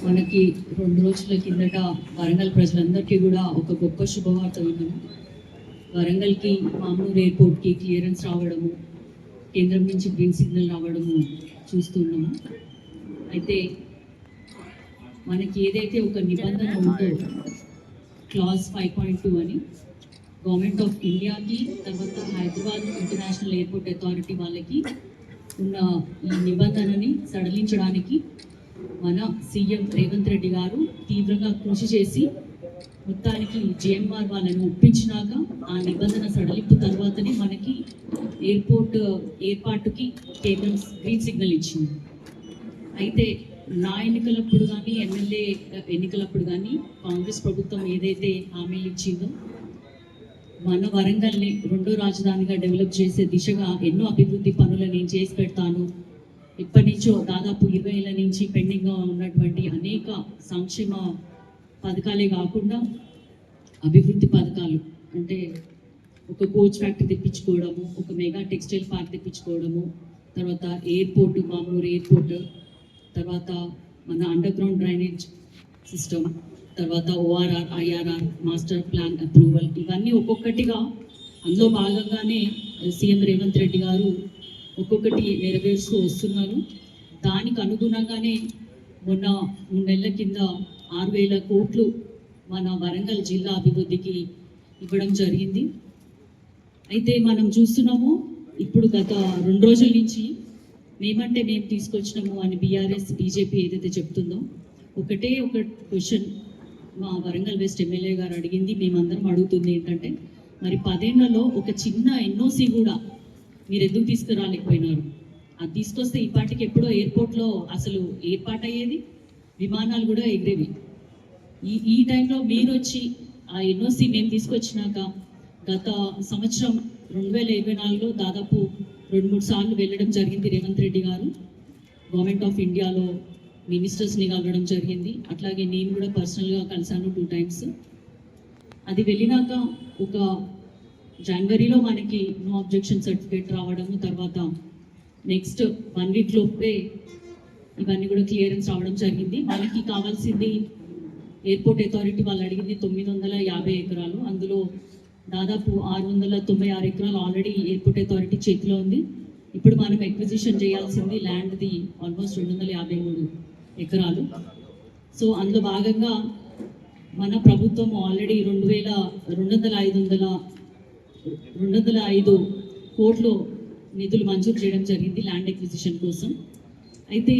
మనకి 2 రోజుల కిందట వరంగల్ ప్రజలందరికీ కూడా ఒక గొప్ప శుభవార్త విన్నాము. వరంగల్కి మామూలు ఎయిర్పోర్ట్కి క్లియరెన్స్ రావడము, కేంద్రం నుంచి గ్రీన్ సిగ్నల్ రావడము చూస్తున్నాము. అయితే మనకి ఏదైతే ఒక నిబంధన ఉందో క్లాజ్ 5.2 అని గవర్నమెంట్ ఆఫ్ ఇండియాకి, తర్వాత హైదరాబాద్ ఇంటర్నేషనల్ ఎయిర్పోర్ట్ అథారిటీ వాళ్ళకి ఉన్న ఈ నిబంధనని సడలించడానికి మన సీఎం రేవంత్ రెడ్డి గారు తీవ్రంగా కృషి చేసి మొత్తానికి జిఎంఆర్ వాళ్ళని ఒప్పించినాక ఆ నిబంధన సడలింపు తర్వాతనే మనకి ఎయిర్పోర్ట్ ఏర్పాటుకి కేంద్రం గ్రీన్ సిగ్నల్ ఇచ్చింది. అయితే నా ఎన్నికలప్పుడు కానీ ఎమ్మెల్యే ఎన్నికలప్పుడు కానీ కాంగ్రెస్ ప్రభుత్వం ఏదైతే హామీలు ఇచ్చిందో మన వరంగల్ని రెండో రాజధానిగా డెవలప్ చేసే దిశగా ఎన్నో అభివృద్ధి పనులు నేను చేసి పెడతాను, ఇప్పటి నుంచో దాదాపు 20 ఏళ్ళ నుంచి పెండింగ్గా ఉన్నటువంటి అనేక సంక్షేమ పథకాలే కాకుండా అభివృద్ధి పథకాలు అంటే ఒక కోచ్ ఫ్యాక్టరీ తెప్పించుకోవడము, ఒక మెగా టెక్స్టైల్ పార్క్ తెప్పించుకోవడము, తర్వాత ఎయిర్పోర్టు మామూలు ఎయిర్పోర్ట్, తర్వాత మన అండర్ గ్రౌండ్ డ్రైనేజ్ సిస్టమ్, తర్వాత ORR IRR master plan approval, ఇవన్నీ ఒక్కొక్కటిగా అందులో భాగంగానే సీఎం రేవంత్ రెడ్డి గారు ఒక్కొక్కటి నెరవేరుస్తూ వస్తున్నారు. దానికి అనుగుణంగానే మొన్న 3 నెలల కింద 6,000 కోట్లు మన వరంగల్ జిల్లా అభివృద్ధికి ఇవ్వడం జరిగింది. అయితే మనం చూస్తున్నాము ఇప్పుడు గత 2 రోజుల నుంచి మేమంటే మేము తీసుకొచ్చినాము అని బీఆర్ఎస్ బీజేపీ ఏదైతే చెప్తుందో ఒకటే ఒక క్వశ్చన్ మా వరంగల్ వెస్ట్ ఎమ్మెల్యే గారు అడిగింది, మేమందరం అడుగుతుంది ఏంటంటే మరి 10 ఏళ్లలో ఒక చిన్న ఎన్ఓసి కూడా మీరు ఎందుకు తీసుకురాలేకపోయినారు? అది తీసుకొస్తే ఈ పాటికి ఎప్పుడో ఎయిర్పోర్ట్లో అసలు ఏర్పాటు అయ్యేది, విమానాలు కూడా ఎగిరేవి. ఈ టైంలో మీరు వచ్చి ఆ ఎన్ఓసి మేము తీసుకొచ్చినాక గత సంవత్సరం 2024లో దాదాపు 2-3 సార్లు వెళ్ళడం జరిగింది రేవంత్ రెడ్డి గారు. గవర్నమెంట్ ఆఫ్ ఇండియాలో మినిస్టర్స్ని కలవడం జరిగింది, అట్లాగే నేను కూడా పర్సనల్గా కలిసాను 2 టైమ్స్. అది వెళ్ళినాక ఒక జనవరిలో మనకి నో అబ్జెక్షన్ సర్టిఫికేట్ రావడము, తర్వాత నెక్స్ట్ 1 వీక్ లోపే ఇవన్నీ కూడా క్లియరెన్స్ రావడం జరిగింది. మనకి కావాల్సింది ఎయిర్పోర్ట్ అథారిటీ వాళ్ళు అడిగింది 950 ఎకరాలు, అందులో దాదాపు 696 ఎకరాలు ఆల్రెడీ ఎయిర్పోర్ట్ అథారిటీ చేతిలో ఉంది. ఇప్పుడు మనం ఎక్విజిషన్ చేయాల్సింది ల్యాండ్ది ఆల్మోస్ట్ 253 ఎకరాలు. సో అందులో భాగంగా మన ప్రభుత్వం ఆల్రెడీ 205 కోట్లు నిధులు మంజూరు చేయడం జరిగింది ల్యాండ్ ఎక్విజిషన్ కోసం. అయితే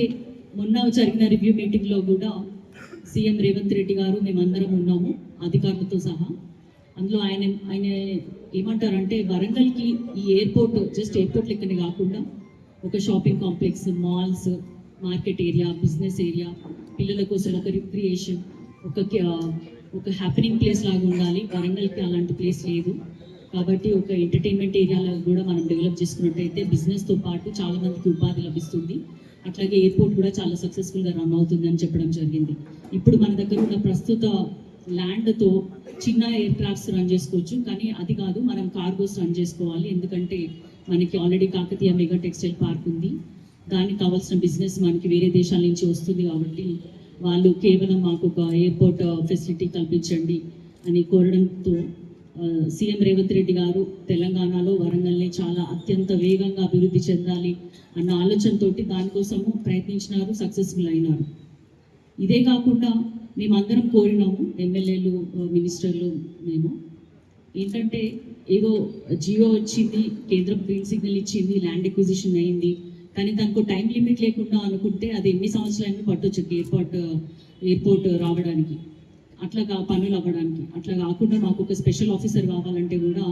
మొన్న జరిగిన రివ్యూ మీటింగ్లో కూడా సీఎం రేవంత్ రెడ్డి గారు మేమందరం ఉన్నాము అధికారులతో సహా. అందులో ఆయన ఏమంటారంటే వరంగల్కి ఈ ఎయిర్పోర్ట్ జస్ట్ ఎయిర్పోర్ట్ లెక్కనే కాకుండా ఒక shopping complex, malls, market area, business area, పిల్లల కోసం ఒక రిక్రియేషన్, ఒక హ్యాపెనింగ్ ప్లేస్ లాగా ఉండాలి. వరంగల్కి అలాంటి ప్లేస్ లేదు కాబట్టి ఒక ఎంటర్టైన్మెంట్ ఏరియాలో కూడా మనం డెవలప్ చేసుకున్నట్టయితే బిజినెస్తో పాటు చాలా మందికి ఉపాధి లభిస్తుంది, అట్లాగే ఎయిర్పోర్ట్ కూడా చాలా సక్సెస్ఫుల్గా రన్ అవుతుంది అని చెప్పడం జరిగింది. ఇప్పుడు మన దగ్గర ఉన్న ప్రస్తుత ల్యాండ్తో చిన్న ఎయిర్ క్రాఫ్ట్స్ రన్ చేసుకోవచ్చు, కానీ అది కాదు, మనం కార్గోస్ రన్ చేసుకోవాలి. ఎందుకంటే మనకి already Kakatiya mega textile park ఉంది, దానికి కావాల్సిన బిజినెస్ మనకి వేరే దేశాల నుంచి వస్తుంది కాబట్టి వాళ్ళు కేవలం మాకు ఒక ఎయిర్పోర్ట్ ఫెసిలిటీ కల్పించండి అని కోరడంతో సీఎం రేవంత్ రెడ్డి గారు తెలంగాణలో వరంగల్ని చాలా అత్యంత వేగంగా అభివృద్ధి చెందాలి అన్న ఆలోచనతోటి దానికోసము ప్రయత్నించినారు, సక్సెస్ఫుల్ అయినారు. ఇదే కాకుండా మేమందరం కోరినాము, ఎమ్మెల్యేలు, మినిస్టర్లు, మేము ఏంటంటే ఏదో జియో వచ్చింది, కేంద్రం గ్రీన్ సిగ్నల్ ఇచ్చింది, ల్యాండ్ ఎక్విజిషన్ అయింది, కానీ దానికి టైం లిమిట్ లేకుండా అనుకుంటే అది ఎన్ని సంవత్సరాలైనా పట్టొచ్చు ఎయిర్పోర్ట్ రావడానికి, అట్లా పనులు అవ్వడానికి. అట్లా కాకుండా మాకు ఒక స్పెషల్ ఆఫీసర్ కావాలంటే కూడా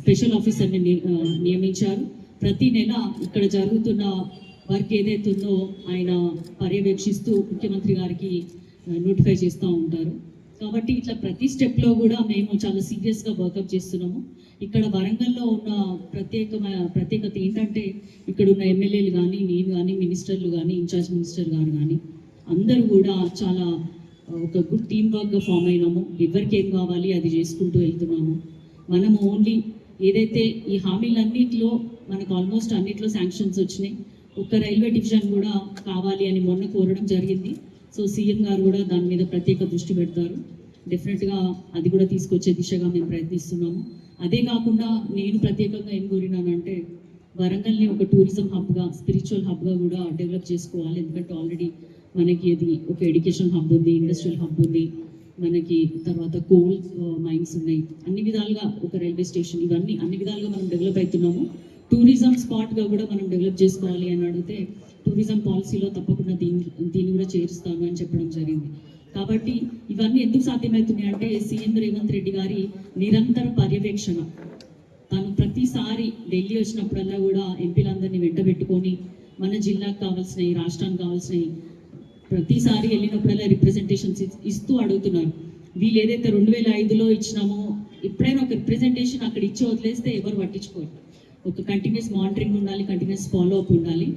స్పెషల్ ఆఫీసర్ని నియమించారు. ప్రతి నెల ఇక్కడ జరుగుతున్న వర్క్ ఏదైతే ఉందో ఆయన పర్యవేక్షిస్తూ ముఖ్యమంత్రి గారికి నోటిఫై చేస్తూ ఉంటారు. కాబట్టి ఇట్లా ప్రతి స్టెప్లో కూడా మేము చాలా సీరియస్గా వర్కప్ చేస్తున్నాము. ఇక్కడ వరంగల్లో ఉన్న ప్రత్యేకత ఏంటంటే ఇక్కడ ఉన్న ఎమ్మెల్యేలు కానీ, నేను కానీ, మినిస్టర్లు కానీ, ఇన్ఛార్జ్ మినిస్టర్ గారు కానీ అందరూ కూడా చాలా ఒక గుడ్ టీమ్ వర్క్గా ఫామ్ అయినాము. ఎవరికి ఏం కావాలి అది చేసుకుంటూ వెళ్తున్నాము. మనము ఓన్లీ ఏదైతే ఈ హామీలన్నింటిలో మనకు ఆల్మోస్ట్ అన్నిట్లో శాంక్షన్స్ వచ్చినాయి. ఒక రైల్వే డివిజన్ కూడా కావాలి అని మొన్న కోరడం జరిగింది. సో సీఎం గారు కూడా దాని మీద ప్రత్యేక దృష్టి పెడతారు. డెఫినెట్గా అది కూడా తీసుకొచ్చే దిశగా మేము ప్రయత్నిస్తున్నాము. అదే కాకుండా నేను ప్రత్యేకంగా ఏం కోరినానంటే వరంగల్ని ఒక టూరిజం హబ్గా, స్పిరిచువల్ హబ్గా కూడా డెవలప్ చేసుకోవాలి. ఎందుకంటే ఆల్రెడీ మనకి అది ఒక ఎడ్యుకేషన్ హబ్ ఉంది, ఇండస్ట్రియల్ హబ్ ఉంది, మనకి తర్వాత కోల్ మైన్స్ ఉన్నాయి. అన్ని విధాలుగా ఒక రైల్వే స్టేషన్, ఇవన్నీ అన్ని విధాలుగా మనం డెవలప్ అవుతున్నాము. టూరిజం స్పాట్గా కూడా మనం డెవలప్ చేసుకోవాలి అని అడిగితే టూరిజం పాలసీలో తప్పకుండా దీన్ని కూడా చేరుస్తాను అని చెప్పడం జరిగింది. కాబట్టి ఇవన్నీ ఎందుకు సాధ్యమవుతున్నాయి అంటే సీఎం రేవంత్ రెడ్డి గారి నిరంతర పర్యవేక్షణ. తను ప్రతిసారి ఢిల్లీ వచ్చినప్పుడల్లా కూడా ఎంపీలందరినీ వెంటబెట్టుకొని మన జిల్లాకు కావాల్సినవి, రాష్ట్రానికి కావాల్సినవి ప్రతిసారి వెళ్ళినప్పుడల్లా రిప్రజెంటేషన్స్ ఇస్తూ అడుగుతున్నారు. వీళ్ళు ఏదైతే 2005లో ఇచ్చినామో ఎప్పుడైనా ఒక రిప్రజెంటేషన్ అక్కడ ఇచ్చి వదిలేస్తే ఎవరు పట్టించుకోరు. ఒక కంటిన్యూస్ మానిటరింగ్ ఉండాలి, కంటిన్యూస్ ఫాలో అప్ ఉండాలి.